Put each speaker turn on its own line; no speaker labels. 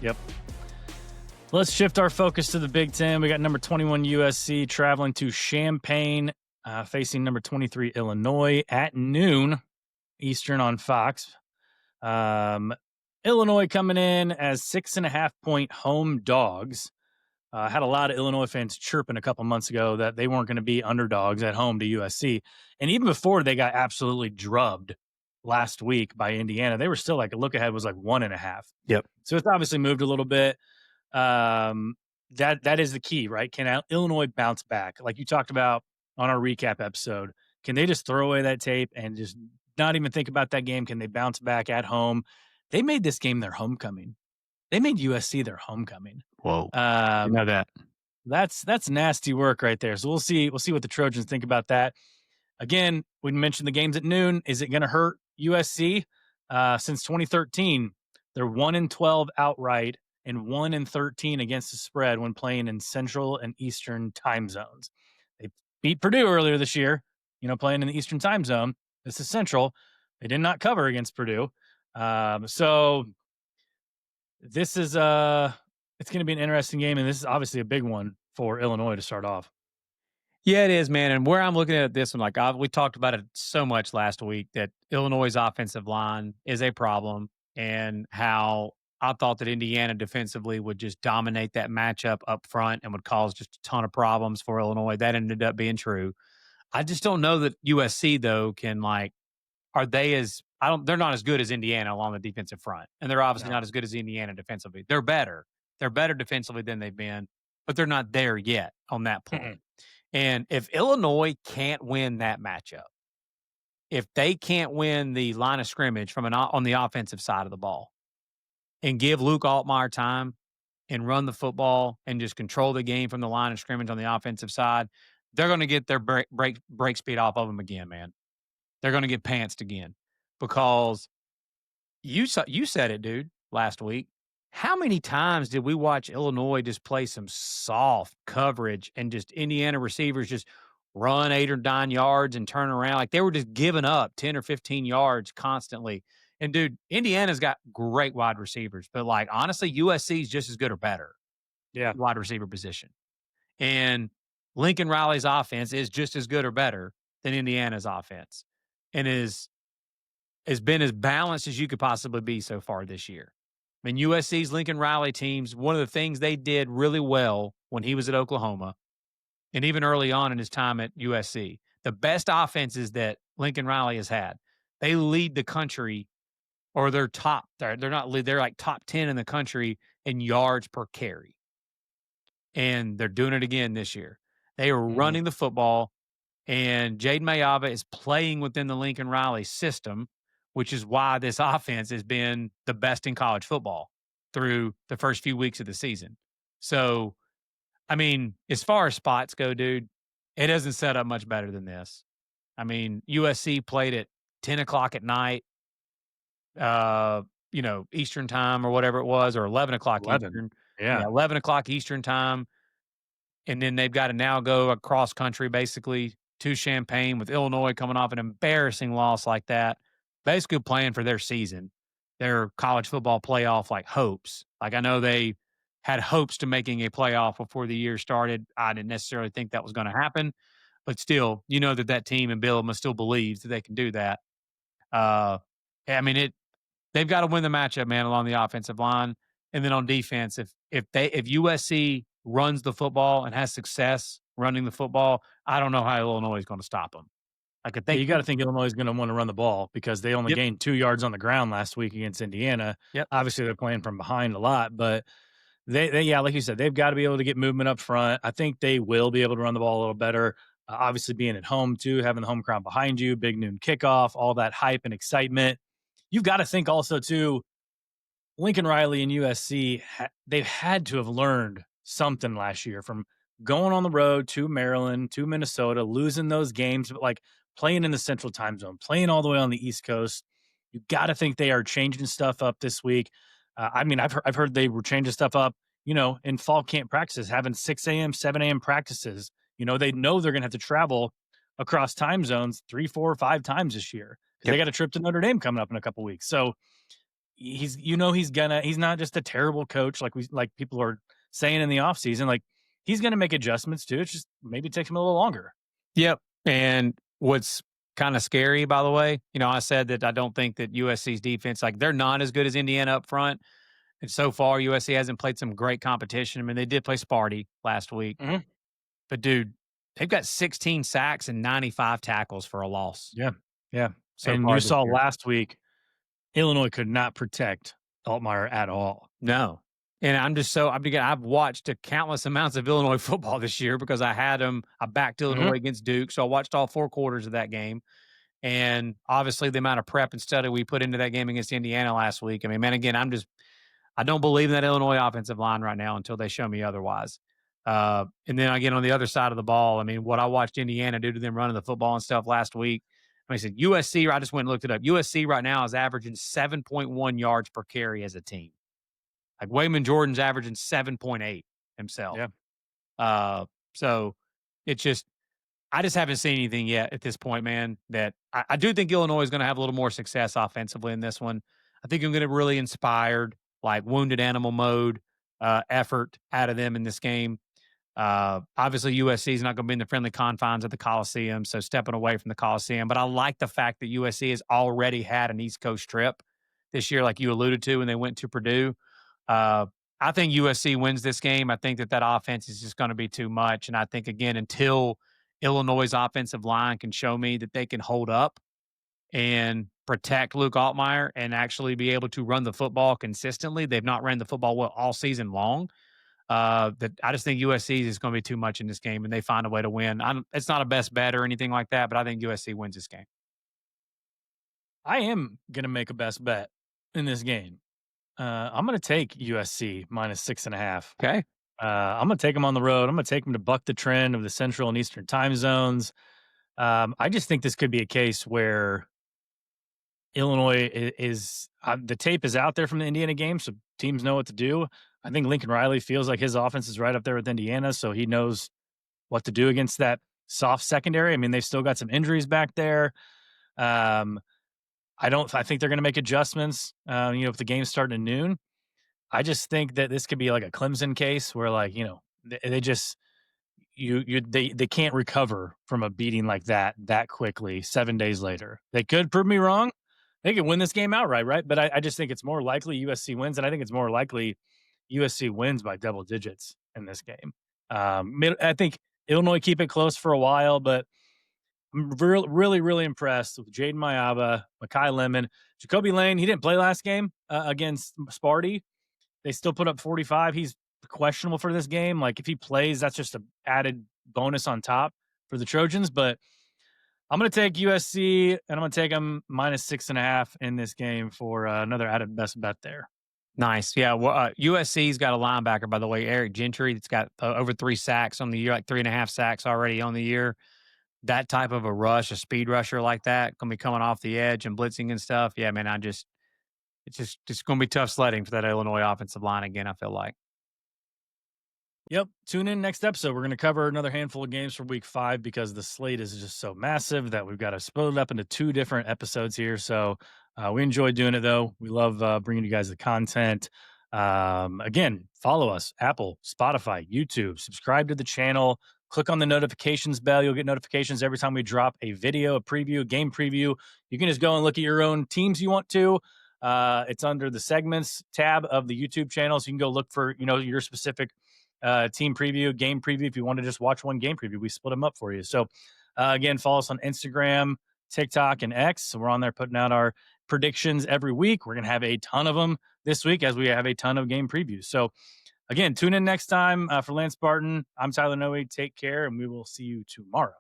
Yep. Let's shift our focus to the Big Ten. We got number 21 USC traveling to Champaign, facing number 23 Illinois at noon Eastern on Fox. Illinois coming in as 6.5-point home dogs. Had a lot of Illinois fans chirping a couple months ago that they weren't going to be underdogs at home to USC. And even before they got absolutely drubbed last week by Indiana, they were still like a look ahead was like 1.5.
Yep.
So it's obviously moved a little bit. That is the key, right? Can Illinois bounce back? Like you talked about on our recap episode, can they just throw away that tape and just not even think about that game? Can they bounce back at home? They made this game their homecoming. They made USC their homecoming.
Whoa. You know that.
That's nasty work right there. So we'll see what the Trojans think about that. Again, we mentioned the games at noon. Is it going to hurt USC? Since 2013, they're 1-12 outright and 1-13 against the spread when playing in Central and Eastern time zones. They beat Purdue earlier this year, playing in the Eastern time zone. This is Central. They did not cover against Purdue. So this is it's going to be an interesting game, and this is obviously a big one for Illinois to start off.
Yeah, it is, man. And where I'm looking at this one, we talked about it so much last week that Illinois' offensive line is a problem, and how I thought that Indiana defensively would just dominate that matchup up front and would cause just a ton of problems for Illinois. That ended up being true. I just don't know that USC though they're not as good as Indiana along the defensive front. And they're obviously not as good as Indiana defensively. They're better. They're better defensively than they've been, but they're not there yet on that point. Mm-hmm. And if Illinois can't win that matchup, if they can't win the line of scrimmage on the offensive side of the ball and give Luke Altmaier time and run the football and just control the game from the line of scrimmage on the offensive side, they're going to get their break speed off of them again, man. They're going to get pantsed again, because you said it, dude, last week. How many times did we watch Illinois just play some soft coverage and just Indiana receivers just run 8 or 9 yards and turn around? Like they were just giving up 10 or 15 yards constantly. And, dude, Indiana's got great wide receivers, but, like, honestly, USC's just as good or better.
Yeah.
Wide receiver position. And Lincoln Riley's offense is just as good or better than Indiana's offense, and has been as balanced as you could possibly be so far this year. I mean, USC's Lincoln Riley teams, one of the things they did really well when he was at Oklahoma, and even early on in his time at USC, the best offenses that Lincoln Riley has had, they lead the country, or they're like top 10 in the country in yards per carry. And they're doing it again this year. They are running the football, and Jaden Mayava is playing within the Lincoln Riley system, which is why this offense has been the best in college football through the first few weeks of the season. So, I mean, as far as spots go, dude, it doesn't set up much better than this. I mean, USC played at 10 o'clock at night, Eastern time or whatever it was, or 11 o'clock Eastern.
Yeah,
11 o'clock Eastern time. And then they've got to now go across country, basically, to Champaign, with Illinois coming off an embarrassing loss like that, basically playing for their season, their college football playoff, like, hopes. Like, I know they had hopes to making a playoff before the year started. I didn't necessarily think that was going to happen, but still, that team and Bielema still believes that they can do that. They've got to win the matchup, man, along the offensive line. And then on defense, if USC runs the football and has success running the football, I don't know how Illinois is going to stop them.
You got to think Illinois is going to want to run the ball, because they only gained 2 yards on the ground last week against Indiana.
Yep.
Obviously, they're playing from behind a lot, but they like you said, they've got to be able to get movement up front. I think they will be able to run the ball a little better. Obviously, being at home too, having the home crowd behind you, big noon kickoff, all that hype and excitement. You've got to think also too, Lincoln Riley and USC, they've had to have learned something last year from going on the road to Maryland, to Minnesota, losing those games, but like playing in the Central time zone, playing all the way on the East Coast. You got to think they are changing stuff up this week. I've heard they were changing stuff up, in fall camp practices, having 6 a.m., 7 a.m. practices. They know they're going to have to travel across time zones 3, 4, 5 times this year, because they got a trip to Notre Dame coming up in a couple weeks. So he's not just a terrible coach like people are saying in the offseason. Like, he's gonna make adjustments too. It's just maybe takes him a little longer.
Yep. And what's kind of scary, by the way, I said that I don't think that USC's defense, like they're not as good as Indiana up front. And so far, USC hasn't played some great competition. I mean, they did play Sparty last week,
Mhm.
but dude, they've got 16 sacks and 95 tackles for a loss
Yeah. Yeah.
so
And you
far this
saw
year.
last week, Illinois could not protect Altmaier at all.
No. And I'm just so I've watched a countless amounts of Illinois football this year because I had them. I backed
Mhm.
Illinois against Duke, so I watched all 4 quarters of that game. And obviously, the amount of prep and study we put into that game against Indiana last week. I mean, man, again, I don't believe in that Illinois offensive line right now until they show me otherwise. And then again, on the other side of the ball, I mean, what I watched Indiana do to them running the football and stuff last week. I said USC. I just went and looked it up. USC right now is averaging 7.1 yards per carry as a team. Like Wayman Jordan's averaging 7.8 himself.
Yeah.
Uh, so it's just I just haven't seen anything yet at this point, man. That I do think Illinois is going to have a little more success offensively in this one. I think I'm going to really inspired, like wounded animal mode effort out of them in this game. Obviously, USC is not going to be in the friendly confines of the Coliseum, so stepping away from the Coliseum. But I like the fact that USC has already had an East Coast trip this year, like you alluded to, when they went to Purdue. Uh, I think USC wins this game. I think that offense is just going to be too much. And I think, again, until Illinois' offensive line can show me that they can hold up and protect Luke Altmaier and actually be able to run the football consistently, they've not ran the football well all season long. That I just think USC is going to be too much in this game, and they find a way to win. It's not a best bet or anything like that, but I think USC wins this game.
I am gonna make a best bet in this game. I'm gonna take USC minus 6.5.
Okay.
I'm gonna take them on the road. I'm gonna take them to buck the trend of the Central and Eastern time zones. I just think this could be a case where Illinois is the tape is out there from the Indiana game, so teams know what to do. I think Lincoln Riley feels like his offense is right up there with Indiana, so he knows what to do against that soft secondary. I mean, they've still got some injuries back there. Um, I think they're going to make adjustments. If the game's starting at noon, I just think that this could be like a Clemson case where, like, they just they can't recover from a beating like that quickly 7 days later. They could prove me wrong. They could win this game outright, right? But I just think it's more likely USC wins, and I think it's more likely USC wins by double digits in this game. I think Illinois keep it close for a while, but I'm really, really impressed with Jaden Mayaba, Makai Lemon, Jacoby Lane. He didn't play last game against Sparty. They still put up 45. He's questionable for this game. Like, if he plays, that's just an added bonus on top for the Trojans. But I'm going to take USC, and I'm going to take them minus 6.5 in this game for another added best bet there.
Nice. Yeah. Well, USC's got a linebacker, by the way, Eric Gentry, that's got over 3 sacks on the year, like 3.5 sacks already on the year. That type of a rush, a speed rusher like that, going to be coming off the edge and blitzing and stuff. Yeah, man, it's just going to be tough sledding for that Illinois offensive line again, I feel like.
Yep. Tune in next episode. We're going to cover another handful of games for week 5 because the slate is just so massive that we've got to split it up into 2 different episodes here. So we enjoy doing it, though. We love bringing you guys the content. Again, follow us, Apple, Spotify, YouTube, subscribe to the channel, click on the notifications bell. You'll get notifications every time we drop a video, a preview, a game preview. You can just go and look at your own teams you want to. It's under the segments tab of the YouTube channel. So you can go look for, your specific team preview, game preview. If you want to just watch one game preview, we split them up for you. So again, follow us on Instagram, TikTok, and X. So we're on there putting out our predictions every week. We're going to have a ton of them this week as we have a ton of game previews. So again, tune in next time for Lance Barton. I'm Tyler Noe. Take care, and we will see you tomorrow.